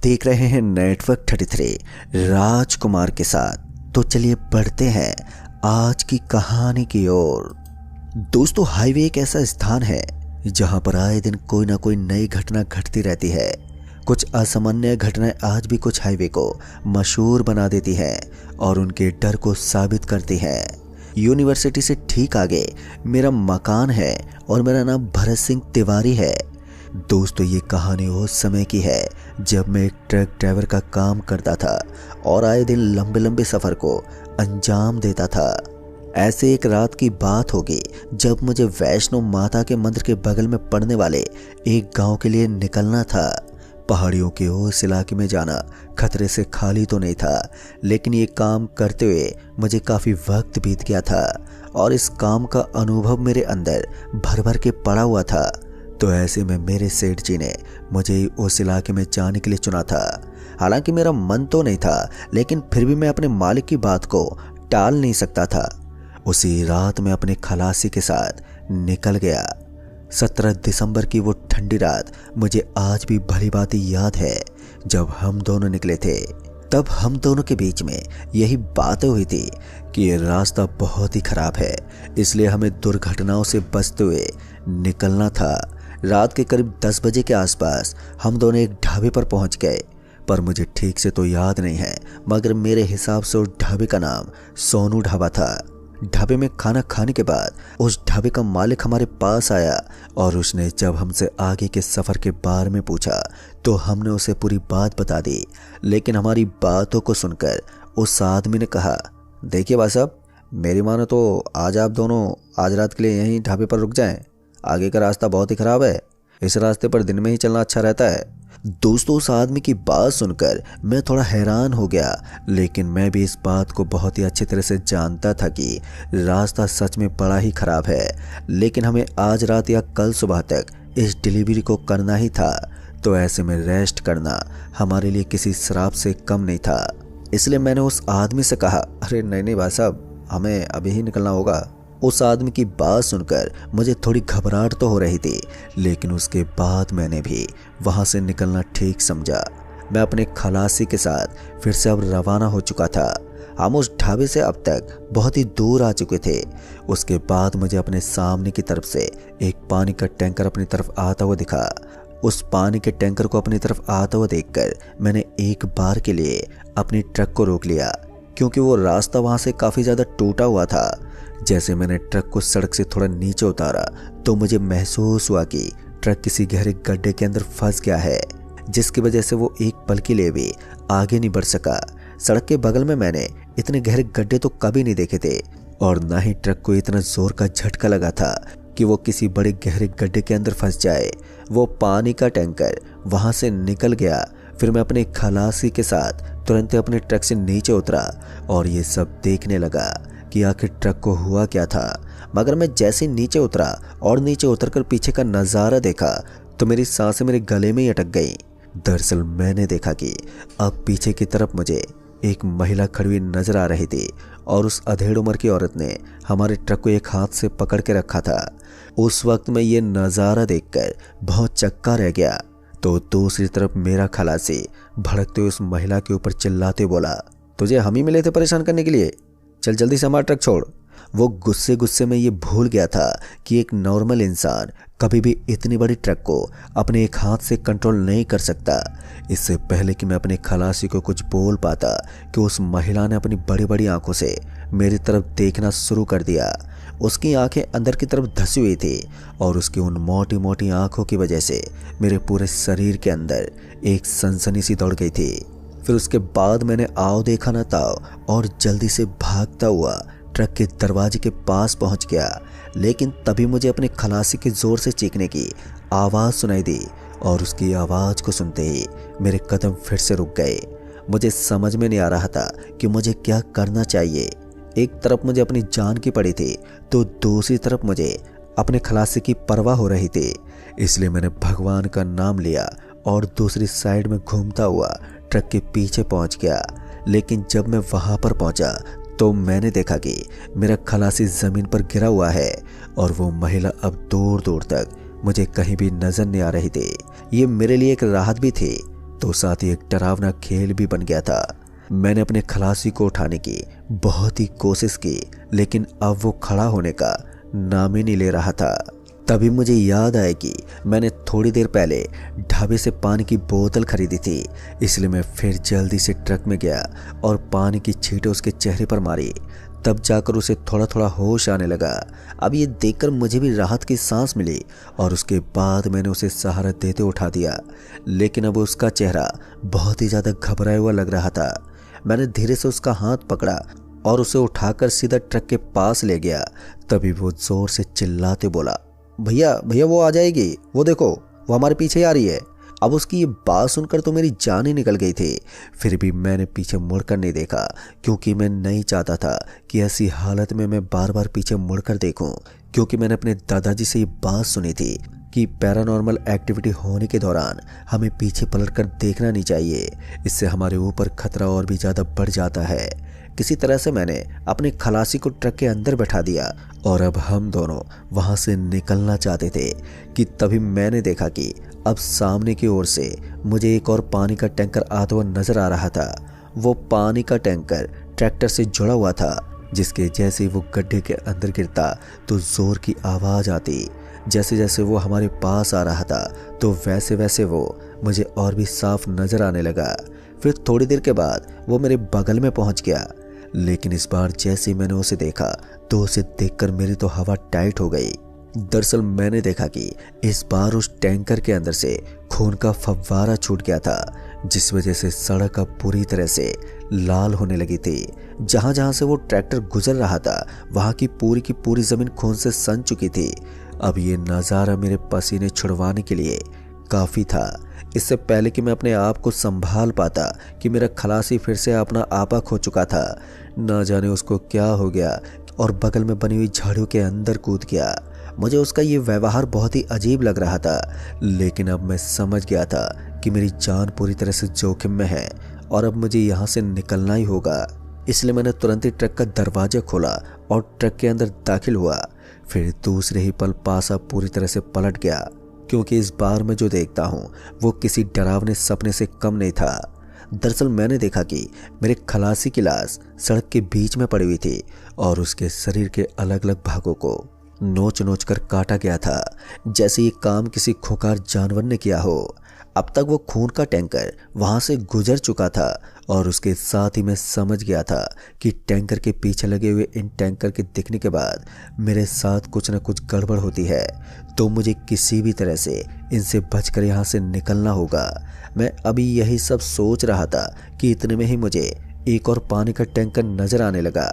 देख रहे हैं नेटवर्क 33 राजकुमार के साथ। तो चलिए बढ़ते हैं आज की कहानी की ओर। दोस्तों, हाईवे एक ऐसा स्थान है जहां पर आए दिन कोई ना कोई नई घटना घटती रहती है। कुछ असामान्य घटनाएं आज भी कुछ हाईवे को मशहूर बना देती हैं और उनके डर को साबित करती हैं। यूनिवर्सिटी से ठीक आगे मेरा मकान है और मेरा नाम भरत सिंह तिवारी है। दोस्तों, ये कहानी उस समय की है जब मैं एक ट्रक ड्राइवर का काम करता था और आए दिन लंबे लंबे सफ़र को अंजाम देता था। ऐसे एक रात की बात होगी जब मुझे वैष्णो माता के मंदिर के बगल में पड़ने वाले एक गांव के लिए निकलना था। पहाड़ियों के उस इलाके में जाना खतरे से खाली तो नहीं था, लेकिन ये काम करते हुए मुझे काफ़ी वक्त बीत गया था और इस काम का अनुभव मेरे अंदर भर भर के पड़ा हुआ था। तो ऐसे में मेरे सेठ जी ने मुझे उस इलाके में जाने के लिए चुना था। हालांकि मेरा मन तो नहीं था, लेकिन फिर भी मैं अपने मालिक की बात को टाल नहीं सकता था। उसी रात मैं अपने खलासी के साथ निकल गया। 17 दिसंबर की वो ठंडी रात मुझे आज भी भली भांति याद है। जब हम दोनों निकले थे तब हम दोनों के बीच में यही बातें हुई थी कि ये रास्ता बहुत ही खराब है, इसलिए हमें दुर्घटनाओं से बचते हुए निकलना था। रात के करीब 10 बजे के आसपास हम दोनों एक ढाबे पर पहुंच गए, पर मुझे ठीक से तो याद नहीं है, मगर मेरे हिसाब से उस ढाबे का नाम सोनू ढाबा था। ढाबे में खाना खाने के बाद उस ढाबे का मालिक हमारे पास आया और उसने जब हमसे आगे के सफ़र के बारे में पूछा तो हमने उसे पूरी बात बता दी। लेकिन हमारी बातों को सुनकर उस आदमी ने कहा, देखिए भाई साहब, मेरी मानो तो आज आप दोनों आज रात के लिए यहीं ढाबे पर रुक जाएं। आगे का रास्ता बहुत ही खराब है, इस रास्ते पर दिन में ही चलना अच्छा रहता है। दोस्तों, उस आदमी की बात सुनकर मैं थोड़ा हैरान हो गया, लेकिन मैं भी इस बात को बहुत ही अच्छी तरह से जानता था कि रास्ता सच में बड़ा ही खराब है, लेकिन हमें आज रात या कल सुबह तक इस डिलीवरी को करना ही था। तो ऐसे में रेस्ट करना हमारे लिए किसी श्राप से कम नहीं था। इसलिए मैंने उस आदमी से कहा, अरे नहीं भाई साहब, हमें अभी ही निकलना होगा। उस आदमी की बात सुनकर मुझे थोड़ी घबराहट तो हो रही थी, लेकिन उसके बाद मैंने भी वहां से निकलना ठीक समझा। मैं अपने खलासी के साथ फिर से अब रवाना हो चुका था। हम उस ढाबे से अब तक बहुत ही दूर आ चुके थे। उसके बाद मुझे अपने सामने की तरफ से एक पानी का टैंकर अपनी तरफ आता हुआ दिखा। उस पानी के टैंकर को अपनी तरफ आता हुआ देखकर मैंने एक बार के लिए अपनी ट्रक को रोक लिया, क्योंकि वो रास्ता वहां से काफ़ी ज़्यादा टूटा हुआ था। जैसे मैंने ट्रक को सड़क से थोड़ा नीचे उतारा तो मुझे महसूस हुआ कि ट्रक किसी गहरे गड्ढे के अंदर फंस गया है, जिसकी वजह से वो एक पल के लिए भी आगे नहीं बढ़ सका। सड़क के बगल में मैंने इतने गहरे गड्ढे तो कभी नहीं देखे थे, और ना ही ट्रक को इतना जोर का झटका लगा था कि वो किसी बड़े गहरे गड्ढे के अंदर फंस जाए। वो पानी का टैंकर वहां से निकल गया। फिर मैं अपने खलासी के साथ तुरंत अपने ट्रक से नीचे उतरा और ये सब देखने लगा कि आखिर ट्रक को हुआ क्या था। मगर मैं जैसे नीचे उतरा और नीचे उतरकर पीछे का नज़ारा देखा तो मेरी सांसें मेरे गले में ही अटक गई। दरअसल मैंने देखा कि अब पीछे की तरफ मुझे एक महिला खड़ी हुई नजर आ रही थी और उस अधेड़ उम्र की औरत ने हमारे ट्रक को एक हाथ से पकड़ के रखा था। उस वक्त मैं ये नज़ारा देखकर बहुत चक्का रह गया। तो दूसरी तरफ मेरा खलासी भड़कते हुए उस महिला के ऊपर चिल्लाते बोला, तुझे हम ही मिले थे परेशान करने के लिए, चल जल्दी से हमारा ट्रक छोड़। वो गुस्से गुस्से में ये भूल गया था कि एक नॉर्मल इंसान कभी भी इतनी बड़ी ट्रक को अपने एक हाथ से कंट्रोल नहीं कर सकता। इससे पहले कि मैं अपने खलासी को कुछ बोल पाता कि उस महिला ने अपनी बड़ी बड़ी आंखों से मेरी तरफ देखना शुरू कर दिया। उसकी आंखें अंदर की तरफ धसी हुई थी और उसकी उन मोटी मोटी आंखों की वजह से मेरे पूरे शरीर के अंदर एक सनसनी सी दौड़ गई थी। फिर उसके बाद मैंने आओ देखा ना ताओ और जल्दी से भागता हुआ ट्रक के दरवाजे के पास पहुंच गया। लेकिन तभी मुझे अपने खलासी के जोर से चीखने की आवाज़ सुनाई दी और उसकी आवाज़ को सुनते ही मेरे कदम फिर से रुक गए। मुझे समझ में नहीं आ रहा था कि मुझे क्या करना चाहिए। एक तरफ मुझे अपनी जान की पड़ी थी तो दूसरी तरफ मुझे अपने खलासी की परवाह हो रही थी। इसलिए मैंने भगवान का नाम लिया और दूसरी साइड में घूमता हुआ ट्रक के पीछे पहुंच गया। लेकिन जब मैं वहां पर पहुंचा तो मैंने देखा कि मेरा खलासी ज़मीन पर गिरा हुआ है और वो महिला अब दूर दूर तक मुझे कहीं भी नजर नहीं आ रही थी। ये मेरे लिए एक राहत भी थी तो साथ ही एक डरावना खेल भी बन गया था। मैंने अपने खलासी को उठाने की बहुत ही कोशिश की, लेकिन अब वो खड़ा होने का नाम ही नहीं ले रहा था। तभी मुझे याद आया कि मैंने थोड़ी देर पहले ढाबे से पानी की बोतल खरीदी थी, इसलिए मैं फिर जल्दी से ट्रक में गया और पानी की छींटें उसके चेहरे पर मारी। तब जाकर उसे थोड़ा थोड़ा होश आने लगा। अब ये देखकर मुझे भी राहत की सांस मिली और उसके बाद मैंने उसे सहारा देते उठा दिया, लेकिन अब उसका चेहरा बहुत ही ज़्यादा घबराया हुआ लग रहा था। मैंने धीरे से उसका हाथ पकड़ा और उसे उठाकर सीधा ट्रक के पास ले गया। तभी वो जोर से चिल्लाते बोला, भैया भैया वो आ जाएगी, वो देखो वो हमारे पीछे आ रही है। अब उसकी ये बात सुनकर तो मेरी जान ही निकल गई थी। फिर भी मैंने पीछे मुड़कर नहीं देखा, क्योंकि मैं नहीं चाहता था कि ऐसी हालत में मैं बार बार पीछे मुड़कर देखूं, क्योंकि मैंने अपने दादाजी से ये बात सुनी थी कि पैरानॉर्मल एक्टिविटी होने के दौरान हमें पीछे पलटकर देखना नहीं चाहिए, इससे हमारे ऊपर खतरा और भी ज़्यादा बढ़ जाता है। किसी तरह से मैंने अपने खलासी को ट्रक के अंदर बैठा दिया और अब हम दोनों वहां से निकलना चाहते थे कि तभी मैंने देखा कि अब सामने की ओर से मुझे एक और पानी का टैंकर आता हुआ नजर आ रहा था। वो पानी का टैंकर ट्रैक्टर से जुड़ा हुआ था, जिसके जैसे वो गड्ढे के अंदर गिरता तो जोर की आवाज़ आती। जैसे जैसे वो हमारे पास आ रहा था तो वैसे वैसे वो मुझे और भी साफ नजर आने लगा। फिर थोड़ी देर के बाद वो मेरे बगल में पहुंच गया, लेकिन इस बार जैसे ही मैंने उसे देखा तो उसे देखकर मेरी तो हवा टाइट हो गई। दरअसल मैंने देखा कि इस बार उस टैंकर के अंदर से खून का फव्वारा छूट गया था, जिस वजह से सड़क अब पूरी तरह से लाल होने लगी थी। जहां जहां से वो ट्रैक्टर गुजर रहा था वहां की पूरी ज़मीन खून से सन चुकी थी। अब ये नज़ारा मेरे पसीने छुड़वाने के लिए काफ़ी था। इससे पहले कि मैं अपने आप को संभाल पाता कि मेरा खलासी फिर से अपना आपा खो चुका था। ना जाने उसको क्या हो गया और बगल में बनी हुई झाड़ियों के अंदर कूद गया। मुझे उसका ये व्यवहार बहुत ही अजीब लग रहा था, लेकिन अब मैं समझ गया था कि मेरी जान पूरी तरह से जोखिम में है और अब मुझे यहाँ से निकलना ही होगा। इसलिए मैंने तुरंत ही ट्रक का दरवाजा खोला और ट्रक के अंदर दाखिल हुआ। फिर दूसरे ही पल पासा पूरी तरह से पलट गया, क्योंकि इस बार मैं जो देखता हूँ वो किसी डरावने सपने से कम नहीं था। दरअसल मैंने देखा कि मेरे खलासी की लाश सड़क के बीच में पड़ी हुई थी और उसके शरीर के अलग अलग भागों को नोच नोच कर काटा गया था, जैसे ये काम किसी खूंखार जानवर ने किया हो। अब तक वो खून का टैंकर वहां से गुजर चुका था और उसके साथ ही मैं समझ गया था कि टैंकर के पीछे लगे हुए इन टैंकर के दिखने के बाद मेरे साथ कुछ न कुछ गड़बड़ होती है, तो मुझे किसी भी तरह से इनसे बचकर यहाँ से निकलना होगा। मैं अभी यही सब सोच रहा था कि इतने में ही मुझे एक और पानी का टैंकर नजर आने लगा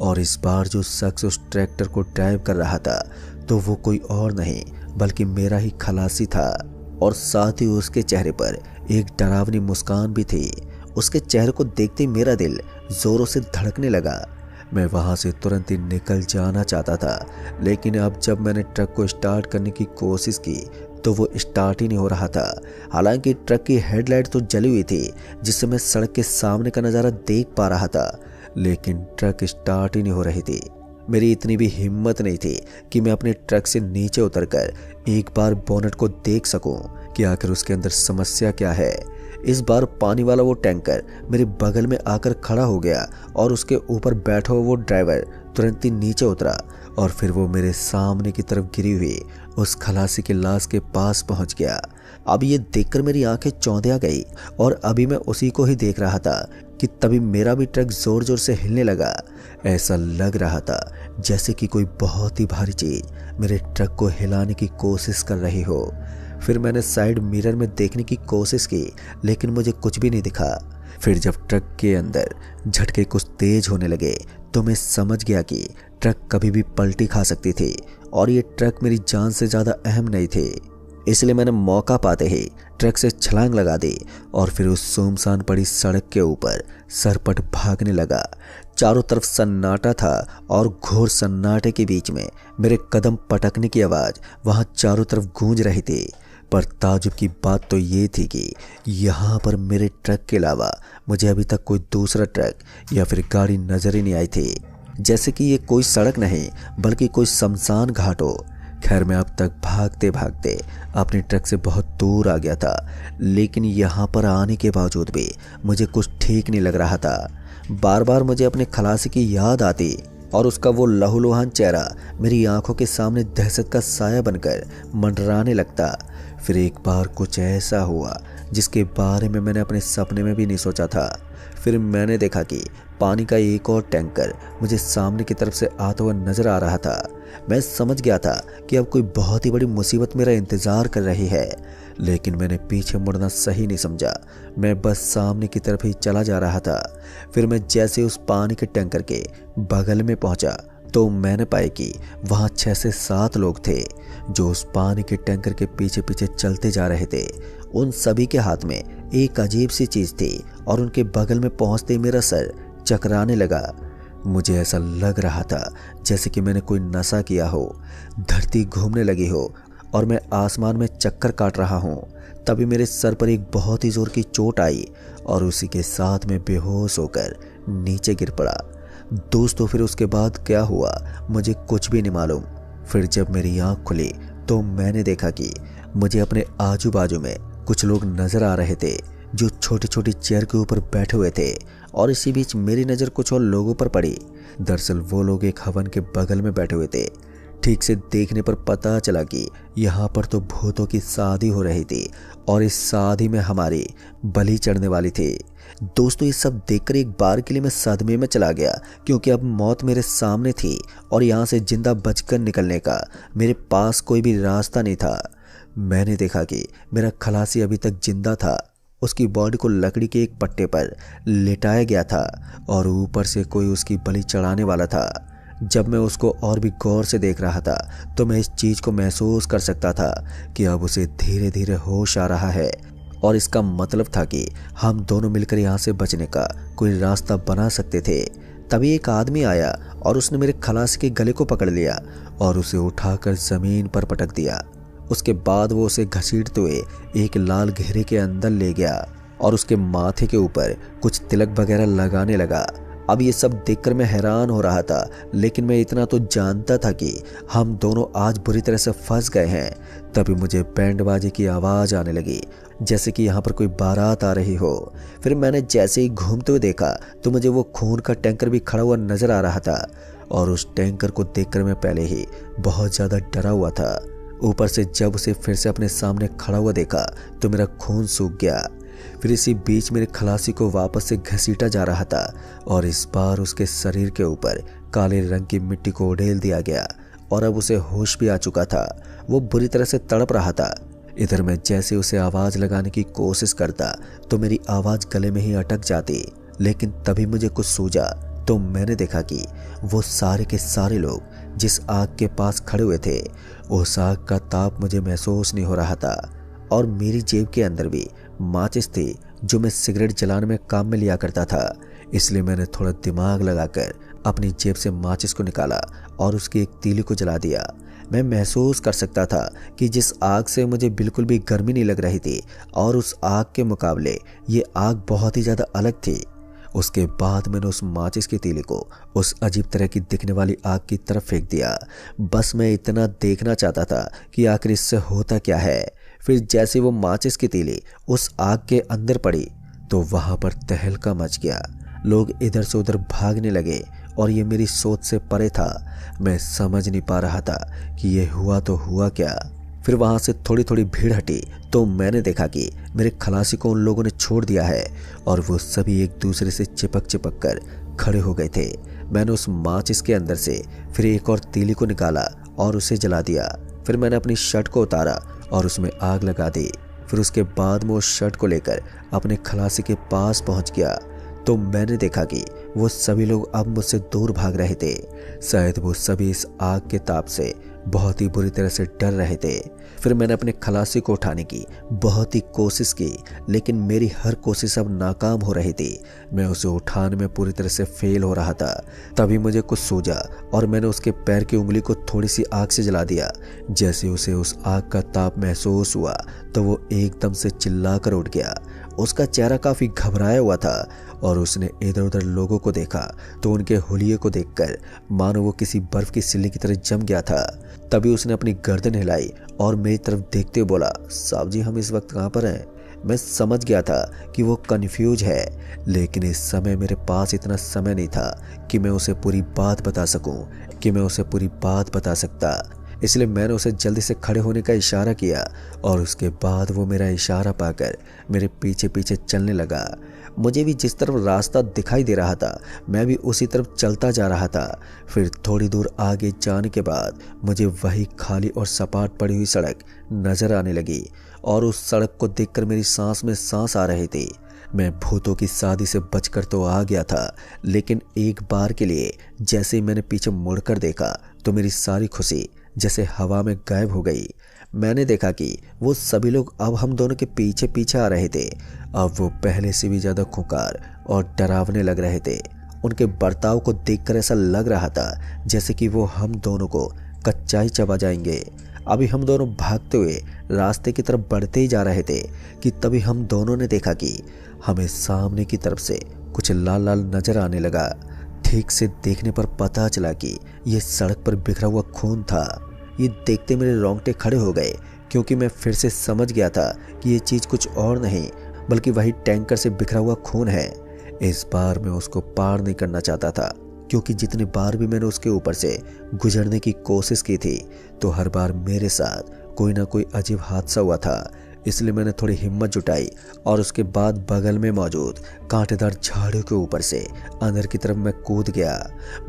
और इस बार जो शख्स उस ट्रैक्टर को ड्राइव कर रहा था तो वो कोई और नहीं बल्कि मेरा ही खलासी था, और साथ ही उसके चेहरे पर एक डरावनी मुस्कान भी थी। उसके चेहरे को देखते ही मेरा दिल जोरों से धड़कने लगा। मैं वहां से तुरंत ही निकल जाना चाहता था, लेकिन अब जब मैंने ट्रक को स्टार्ट करने की कोशिश की तो वो स्टार्ट ही नहीं हो रहा था। हालांकि ट्रक की हेडलाइट तो जली हुई थी, जिससे मैं सड़क के सामने का नज़ारा देख पा रहा था, लेकिन ट्रक स्टार्ट ही नहीं हो रही थी। मेरी इतनी भी हिम्मत नहीं थी कि मैं अपने ट्रक से नीचे उतरकर एक बार बोनट को देख सकूं कि आखिर उसके अंदर समस्या क्या है। इस बार पानी वाला वो टैंकर मेरे बगल में आकर खड़ा हो गया और उसके ऊपर बैठा हुआ वो ड्राइवर तुरंत ही नीचे उतरा और फिर वो मेरे सामने की तरफ गिरी हुई उस खलासी की लाश के पास पहुंच गया। अब ये देखकर मेरी आंखें चौंधिया गई और अभी मैं उसी को ही देख रहा था कि तभी मेरा भी ट्रक जोर जोर से हिलने लगा। ऐसा लग रहा था जैसे कि कोई बहुत ही भारी चीज मेरे ट्रक को हिलाने की कोशिश कर रही हो। फिर मैंने साइड मिरर में देखने की कोशिश की, लेकिन मुझे कुछ भी नहीं दिखा। फिर जब ट्रक के अंदर झटके कुछ तेज होने लगे तो मैं समझ गया कि ट्रक कभी भी पलटी खा सकती थी और ये ट्रक मेरी जान से ज़्यादा अहम नहीं थे। इसलिए मैंने मौका पाते ही ट्रक से छलांग लगा दी और फिर उस सुनसान पड़ी सड़क के ऊपर सरपट भागने लगा। चारों तरफ सन्नाटा था और घोर सन्नाटे के बीच में मेरे कदम पटकने की आवाज़ वहाँ चारों तरफ गूंज रही थी। पर ताजुब की बात तो ये थी कि यहाँ पर मेरे ट्रक के अलावा मुझे अभी तक कोई दूसरा ट्रक या फिर गाड़ी नजर ही नहीं आई थी, जैसे कि ये कोई सड़क नहीं बल्कि कोई शमशान घाट हो। खैर मैं अब तक भागते भागते अपनी ट्रक से बहुत दूर आ गया था, लेकिन यहाँ पर आने के बावजूद भी मुझे कुछ ठीक नहीं लग रहा था। बार बार मुझे अपने खलासी की याद आती और उसका वो लहूलुहान चेहरा मेरी आंखों के सामने दहशत का साया बनकर मंडराने लगता। फिर एक बार कुछ ऐसा हुआ जिसके बारे में मैंने अपने सपने में भी नहीं सोचा था। फिर मैंने देखा कि पानी का एक और टैंकर मुझे सामने की तरफ से आता हुआ नजर आ रहा था। मैं समझ गया था कि अब कोई बहुत ही बड़ी मुसीबत मेरा इंतजार कर रही है, लेकिन मैंने पीछे मुड़ना सही नहीं समझा। मैं बस सामने की तरफ ही चला जा रहा था। फिर मैं जैसे उस पानी के टैंकर के बगल में पहुंचा तो मैंने पाया कि वहां 6 से 7 लोग थे जो उस पानी के टैंकर के पीछे पीछे चलते जा रहे थे। उन सभी के हाथ में एक अजीब सी चीज थी और उनके बगल में पहुंचते ही मेरा सर चकराने लगा। मुझे ऐसा लग रहा था जैसे कि मैंने कोई नशा किया हो, धरती घूमने लगी हो और मैं आसमान में चक्कर काट रहा हूँ। तभी मेरे सर पर एक बहुत ही जोर की चोट आई और उसी के साथ मैं बेहोश होकर नीचे गिर पड़ा। दोस्तों फिर उसके बाद क्या हुआ मुझे कुछ भी नहीं मालूम। फिर जब मेरी आँख खुली तो मैंने देखा कि मुझे अपने आजू बाजू में कुछ लोग नजर आ रहे थे जो छोटी छोटी चेयर के ऊपर बैठे हुए थे, और इसी बीच मेरी नज़र कुछ और लोगों पर पड़ी। दरअसल वो लोग एक हवन के बगल में बैठे हुए थे। ठीक से देखने पर पता चला कि यहाँ पर तो भूतों की शादी हो रही थी और इस शादी में हमारी बलि चढ़ने वाली थी। दोस्तों ये सब देखकर एक बार के लिए मैं सदमे में चला गया, क्योंकि अब मौत मेरे सामने थी और यहाँ से जिंदा बचकर निकलने का मेरे पास कोई भी रास्ता नहीं था। मैंने देखा कि मेरा खलासी अभी तक जिंदा था। उसकी बॉडी को लकड़ी के एक पट्टे पर लेटाया गया था और ऊपर से कोई उसकी बलि चढ़ाने वाला था। जब मैं उसको और भी गौर से देख रहा था तो मैं इस चीज़ को महसूस कर सकता था कि अब उसे धीरे धीरे होश आ रहा है, और इसका मतलब था कि हम दोनों मिलकर यहाँ से बचने का कोई रास्ता बना सकते थे। तभी एक आदमी आया और उसने मेरे खलासी के गले को पकड़ लिया और उसे उठाकर ज़मीन पर पटक दिया। उसके बाद वो उसे घसीटते हुए एक लाल घेरे के अंदर ले गया और उसके माथे के ऊपर कुछ तिलक वगैरह लगाने लगा। अब ये सब देखकर मैं हैरान हो रहा था, लेकिन मैं इतना तो जानता था कि हम दोनों आज बुरी तरह से फंस गए हैं। तभी मुझे बैंड बाजे की आवाज़ आने लगी, जैसे कि यहाँ पर कोई बारात आ रही हो। फिर मैंने जैसे ही घूमते हुए देखा तो मुझे वो खून का टैंकर भी खड़ा हुआ नजर आ रहा था, और उस टैंकर को देखकर मैं पहले ही बहुत ज़्यादा डरा हुआ था। ऊपर से जब उसे फिर से अपने सामने खड़ा हुआ देखा तो मेरा खून सूख गया। फिर इसी बीच मेरे खलासी को वापस से घसीटा जा रहा था और इस बार उसके शरीर के ऊपर काले रंग की मिट्टी को उड़ेल दिया गया और अब उसे होश भी आ चुका था। वो बुरी तरह से तड़प रहा था। इधर मैं जैसे उसे आवाज़ लगाने की कोशिश करता तो मेरी आवाज़ गले में ही अटक जाती, लेकिन तभी मुझे कुछ सूझा तो मैंने देखा कि वो सारे के सारे लोग जिस आग के पास खड़े हुए थे, उस आग का ताप मुझे महसूस नहीं हो रहा था, और मेरी जेब के अंदर भी माचिस थी जो मैं सिगरेट जलाने में काम में लिया करता था। इसलिए मैंने थोड़ा दिमाग लगाकर अपनी जेब से माचिस को निकाला और उसकी एक तीली को जला दिया। मैं महसूस कर सकता था कि जिस आग से मुझे बिल्कुल भी गर्मी नहीं लग रही थी और उस आग के मुकाबले ये आग बहुत ही ज़्यादा अलग थी। उसके बाद मैंने उस माचिस की तीली को उस अजीब तरह की दिखने वाली आग की तरफ फेंक दिया। बस मैं इतना देखना चाहता था कि आखिर इससे होता क्या है। फिर जैसे वो माचिस की तीली उस आग के अंदर पड़ी तो वहां पर तहलका मच गया। लोग इधर से उधर भागने लगे और ये मेरी सोच से परे था। मैं समझ नहीं पा रहा था कि ये हुआ तो हुआ क्या। फिर वहां से थोड़ी थोड़ी भीड़ हटी तो मैंने देखा कि मेरे खलासी को उन लोगों ने छोड़ दिया है और वो सभी एक दूसरे से चिपक कर खड़े हो गए थे। मैंने उस माचिस के अंदर से फिर एक और तीली को निकाला और उसे जला दिया। फिर मैंने अपनी शर्ट को उतारा और उसमें आग लगा दी। फिर उसके बाद मैं उस शर्ट को लेकर अपने खलासी के पास पहुंच गया तो मैंने देखा कि वो सभी लोग अब मुझसे दूर भाग रहे थे। शायद वो सभी इस आग के ताप से बहुत ही बुरी तरह से डर रहे थे। फिर मैंने अपने खलासी को उठाने की बहुत ही कोशिश की, लेकिन मेरी हर कोशिश अब नाकाम हो रही थी। मैं उसे उठाने में पूरी तरह से फेल हो रहा था। तभी मुझे कुछ सूझा और मैंने उसके पैर की उंगली को थोड़ी सी आग से जला दिया। जैसे उसे उस आग का ताप महसूस हुआ तो वो एकदम से चिल्लाकर उठ गया उसका चेहरा काफी घबराया हुआ था और उसने इधर उधर लोगों को देखा तो उनके हुलिये को देखकर मानो वो किसी बर्फ की सिल्ली की तरह जम गया था। तभी उसने अपनी गर्दन हिलाई और मेरी तरफ देखते हुए बोला, साहब जी हम इस वक्त कहाँ पर हैं? मैं समझ गया था कि वो कंफ्यूज है, लेकिन इस समय मेरे पास इतना समय नहीं था कि मैं उसे पूरी बात बता सकता। इसलिए मैंने उसे जल्दी से खड़े होने का इशारा किया और उसके बाद वो मेरा इशारा पाकर मेरे पीछे पीछे चलने लगा। मुझे भी जिस तरफ रास्ता दिखाई दे रहा था मैं भी उसी तरफ चलता जा रहा था। फिर थोड़ी दूर आगे जाने के बाद मुझे वही खाली और सपाट पड़ी हुई सड़क नजर आने लगी और उस सड़क को देखकर मेरी सांस में सांस आ रही थी। मैं भूतों की शादी से बचकर तो आ गया था, लेकिन एक बार के लिए जैसे ही मैंने पीछे मुड़कर देखा तो मेरी सारी खुशी जैसे हवा में गायब हो गई। मैंने देखा कि वो सभी लोग अब हम दोनों के पीछे पीछे आ रहे थे। अब वो पहले से भी ज्यादा खुंखार और डरावने लग रहे थे। उनके बर्ताव को देखकर ऐसा लग रहा था जैसे कि वो हम दोनों को कच्चा ही चबा जाएंगे। अभी हम दोनों भागते हुए रास्ते की तरफ बढ़ते ही जा रहे थे कि तभी हम दोनों ने देखा कि हमें सामने की तरफ से कुछ लाल लाल नजर आने लगा। ठीक से देखने पर पता चला कि ये सड़क पर बिखरा हुआ खून था। ये देखते मेरे रोंगटे खड़े हो गए, क्योंकि मैं फिर से समझ गया था कि ये चीज कुछ और नहीं बल्कि वही टैंकर से बिखरा हुआ खून है। इस बार मैं उसको पार नहीं करना चाहता था, क्योंकि जितनी बार भी मैंने उसके ऊपर से गुजरने की कोशिश की थी तो हर बार मेरे साथ कोई ना कोई अजीब हादसा हुआ था। इसलिए मैंने थोड़ी हिम्मत जुटाई और उसके बाद बगल में मौजूद कांटेदार झाड़ियों के ऊपर से अंदर की तरफ मैं कूद गया।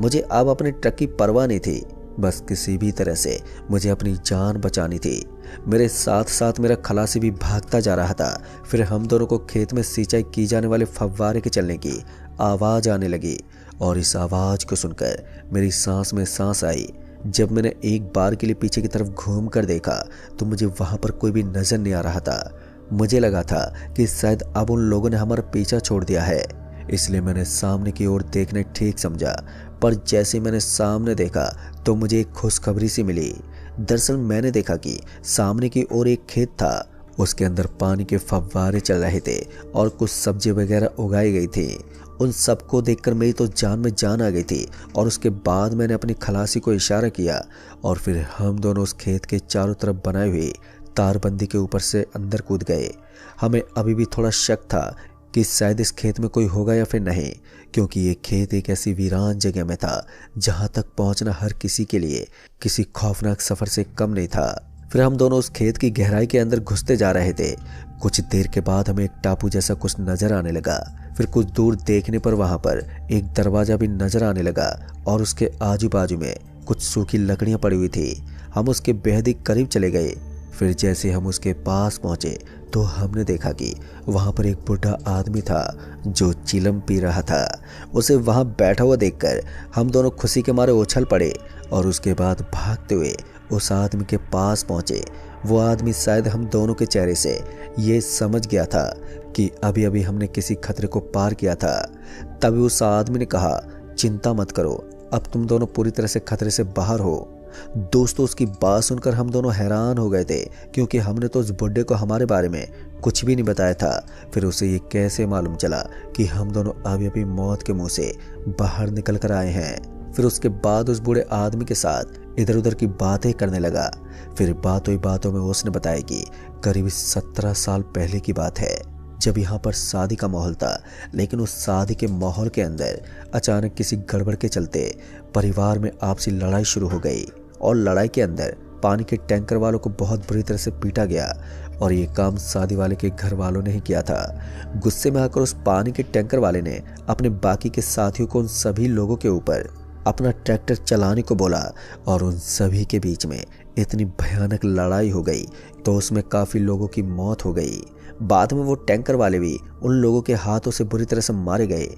मुझे अब अपने ट्रक की परवाह नहीं थी, बस किसी भी तरह से मुझे अपनी जान बचानी थी। मेरे साथ साथ मेरा खलासी भी भागता जा रहा था। फिर हम दोनों को खेत में सिंचाई की जाने वाले फव्वारे के चलने की आवाज़ आने लगी और इस आवाज़ को सुनकर मेरी सांस में सांस आई। जब मैंने एक बार के लिए पीछे की तरफ घूम कर देखा तो मुझे वहां पर कोई भी नजर नहीं आ रहा था। मुझे लगा था कि शायद अब उन लोगों ने हमारा पीछा छोड़ दिया है, इसलिए मैंने सामने की ओर देखने ठीक समझा। पर जैसे मैंने सामने देखा तो मुझे एक खुशखबरी सी मिली। दरअसल मैंने देखा कि सामने की ओर एक खेत था, उसके अंदर पानी के फव्वारे चल रहे थे और कुछ सब्जी वगैरह उगाई गई थी। उन सबको देखकर मेरी तो जान में जान आ गई थी और उसके बाद मैंने अपनी खलासी को इशारा किया और फिर हम दोनों उस खेत के चारों तरफ बनाए हुए तारबंदी के ऊपर से अंदर कूद गए। हमें अभी भी थोड़ा शक था कि शायद इस खेत में कोई होगा या फिर नहीं, क्योंकि ये खेत एक ऐसी वीरान जगह में था जहां तक पहुंचना हर किसी के लिए किसी खौफनाक सफर से कम नहीं था। फिर हम दोनों उस खेत की गहराई के अंदर घुसते जा रहे थे। कुछ देर के बाद हमें एक टापू जैसा कुछ नजर आने लगा। फिर कुछ दूर देखने पर वहां पर एक दरवाजा भी नजर आने लगा और उसके आजू बाजू में कुछ सूखी लकड़ियां पड़ी हुई थी। हम उसके बेहद ही करीब चले गए। फिर जैसे हम उसके पास पहुंचे तो हमने देखा कि वहां पर एक बूढ़ा आदमी था जो चिलम पी रहा था। उसे वहां बैठा हुआ देखकर हम दोनों खुशी के मारे उछल पड़े और उसके बाद भागते हुए उस आदमी के पास पहुंचे। वो आदमी शायद हम दोनों के चेहरे से ये समझ गया था कि अभी अभी हमने किसी खतरे को पार किया था। तभी उस आदमी ने कहा, चिंता मत करो, अब तुम दोनों पूरी तरह से खतरे से बाहर हो। दोस्तों उसकी बात सुनकर हम दोनों हैरान हो गए थे, क्योंकि हमने तो उस बुड्ढे को हमारे बारे में कुछ भी नहीं बताया था। फिर उसे ये कैसे मालूम चला कि हम दोनों अभी अभी मौत के मुंह से बाहर निकल कर आए हैं। फिर उसके बाद उस बूढ़े आदमी के साथ इधर उधर की बातें करने लगा। फिर बातों ही बातों में उसने बताया कि करीब 17 साल पहले की बात है, जब यहाँ पर शादी का माहौल था, लेकिन उस शादी के माहौल के अंदर अचानक किसी गड़बड़ के चलते परिवार में आपसी लड़ाई शुरू हो गई और लड़ाई के अंदर पानी के टैंकर वालों को बहुत बुरी तरह से पीटा गया और ये काम शादी वाले के घर वालों ने ही किया था। गुस्से में आकर उस पानी के टैंकर वाले ने अपने बाकी के साथियों को उन सभी लोगों के ऊपर अपना ट्रैक्टर चलाने को बोला और उन सभी के बीच में इतनी भयानक लड़ाई हो गई तो उसमें काफी लोगों की मौत हो गई। बाद में वो टैंकर वाले भी उन लोगों के हाथों से बुरी तरह से मारे गए।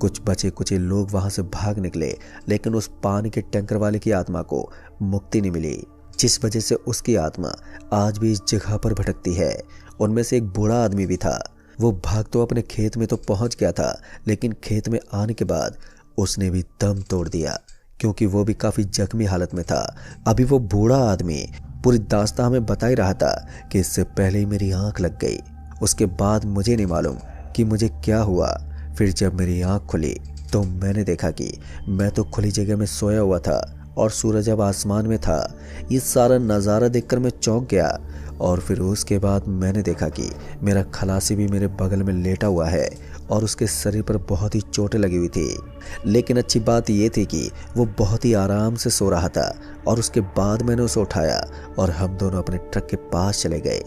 कुछ बचे कुचे लोग वहां से भाग निकले, लेकिन उस पानी के टैंकर वाले की आत्मा को मुक्ति नहीं मिली, जिस वजह से उसकी आत्मा आज भी इस जगह पर भटकती है। उनमें से एक बूढ़ा आदमी भी था। वो भाग तो अपने खेत में तो पहुंच गया था, लेकिन खेत में आने के बाद उसने भी दम तोड़ दिया, क्योंकि वो भी काफी जख्मी हालत में था। अभी वो बूढ़ा आदमी पूरी दास्तां हमें बता ही रहा था कि इससे पहले ही मेरी आंख लग गई उसके बाद मुझे नहीं मालूम कि मुझे क्या हुआ। फिर जब मेरी आँख खुली तो मैंने देखा कि मैं तो खुली जगह में सोया हुआ था और सूरज अब आसमान में था। ये सारा नज़ारा देखकर मैं चौंक गया और फिर उसके बाद मैंने देखा कि मेरा खलासी भी मेरे बगल में लेटा हुआ है और उसके शरीर पर बहुत ही चोटें लगी हुई थी। लेकिन अच्छी बात ये थी कि वो बहुत ही आराम से सो रहा था। और उसके बाद मैंने उसे उठाया और हम दोनों अपने ट्रक के पास चले गए।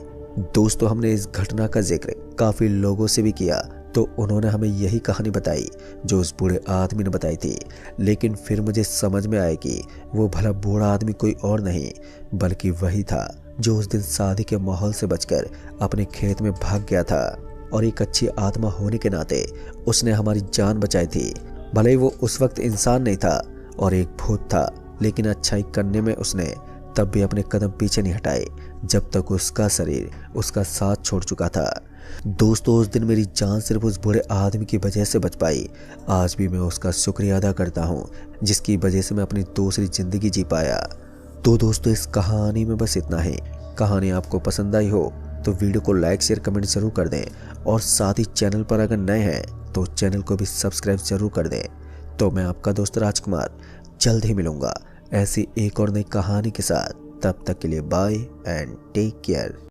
दोस्तों, हमने इस घटना का जिक्र काफ़ी लोगों से भी किया तो उन्होंने हमें यही कहानी बताई जो उस बूढ़े आदमी ने बताई थी। लेकिन फिर मुझे समझ में आया कि वो भला बूढ़ा आदमी कोई और नहीं बल्कि वही था जो उस दिन शादी के माहौल से बचकर अपने खेत में भाग गया था। और एक अच्छी आत्मा होने के नाते उसने हमारी जान बचाई थी। भले ही वो उस वक्त इंसान नहीं था और एक भूत था, लेकिन अच्छाई करने में उसने तब भी अपने कदम पीछे नहीं हटाए जब तक उसका शरीर उसका साथ छोड़ चुका था। दोस्तों, उस दिन मेरी जान सिर्फ उस बूढ़े आदमी की वजह से बच पाई। आज भी मैं उसका शुक्रिया अदा करता हूँ जिसकी वजह से मैं अपनी दूसरी जिंदगी जी पाया। तो दोस्तों, इस कहानी में बस इतना ही। कहानी आपको पसंद आई हो तो वीडियो को लाइक शेयर कमेंट जरूर कर दें और साथ ही चैनल पर अगर नए हैं तो चैनल को भी सब्सक्राइब जरूर कर दें। तो मैं आपका दोस्त राजकुमार जल्द ही मिलूंगा ऐसी एक और नई कहानी के साथ। तब तक के लिए बाय एंड टेक केयर।